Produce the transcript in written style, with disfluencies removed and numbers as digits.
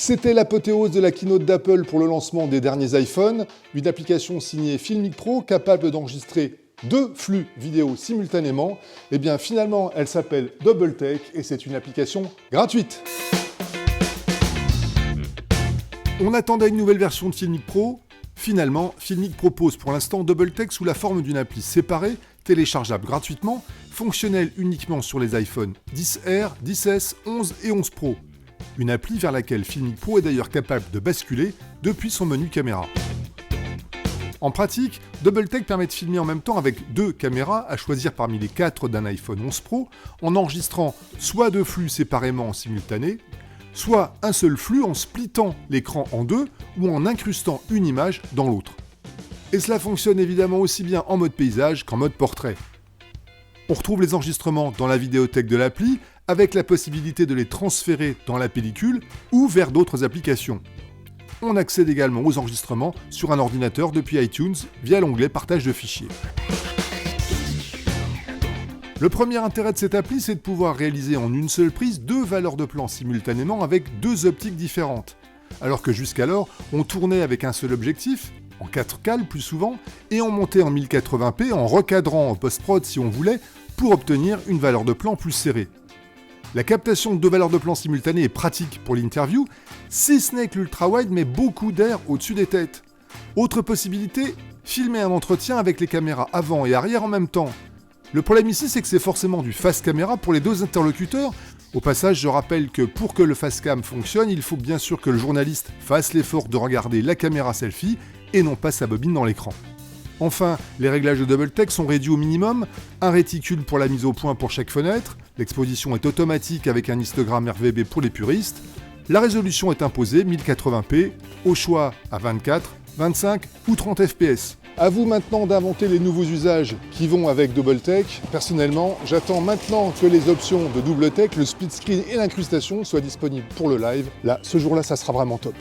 C'était l'apothéose de la keynote d'Apple pour le lancement des derniers iPhones, une application signée Filmic Pro capable d'enregistrer 2 flux vidéo simultanément. Et bien finalement, elle s'appelle DoubleTake et c'est une application gratuite. On attendait une nouvelle version de Filmic Pro. Finalement, Filmic propose pour l'instant DoubleTake sous la forme d'une appli séparée, téléchargeable gratuitement, fonctionnelle uniquement sur les iPhones 10R, 10S, 11 et 11 Pro. Une appli vers laquelle Filmic Pro est d'ailleurs capable de basculer depuis son menu caméra. En pratique, DoubleTake permet de filmer en même temps avec 2 caméras à choisir parmi les 4 d'un iPhone 11 Pro, en enregistrant soit 2 flux séparément en simultané, soit un seul flux en splittant l'écran en 2 ou en incrustant une image dans l'autre. Et cela fonctionne évidemment aussi bien en mode paysage qu'en mode portrait. On retrouve les enregistrements dans la vidéothèque de l'appli, avec la possibilité de les transférer dans la pellicule ou vers d'autres applications. On accède également aux enregistrements sur un ordinateur depuis iTunes via l'onglet Partage de fichiers. Le premier intérêt de cette appli, c'est de pouvoir réaliser en une seule prise 2 valeurs de plan simultanément avec 2 optiques différentes. Alors que jusqu'alors, on tournait avec un seul objectif, en 4K le plus souvent, et on montait en 1080p en recadrant en post-prod si on voulait, pour obtenir une valeur de plan plus serrée. La captation de 2 valeurs de plan simultanées est pratique pour l'interview, si ce n'est que l'ultra-wide met beaucoup d'air au-dessus des têtes. Autre possibilité, filmer un entretien avec les caméras avant et arrière en même temps. Le problème ici, c'est que c'est forcément du face caméra pour les 2 interlocuteurs. Au passage, je rappelle que pour que le face cam fonctionne, il faut bien sûr que le journaliste fasse l'effort de regarder la caméra selfie et non pas sa bobine dans l'écran. Enfin, les réglages de DoubleTake sont réduits au minimum, un réticule pour la mise au point pour chaque fenêtre, l'exposition est automatique avec un histogramme RGB pour les puristes, la résolution est imposée 1080p, au choix à 24, 25 ou 30 fps. À vous maintenant d'inventer les nouveaux usages qui vont avec DoubleTake. Personnellement, j'attends maintenant que les options de DoubleTake, le split screen et l'incrustation soient disponibles pour le live. Là, ce jour-là, ça sera vraiment top.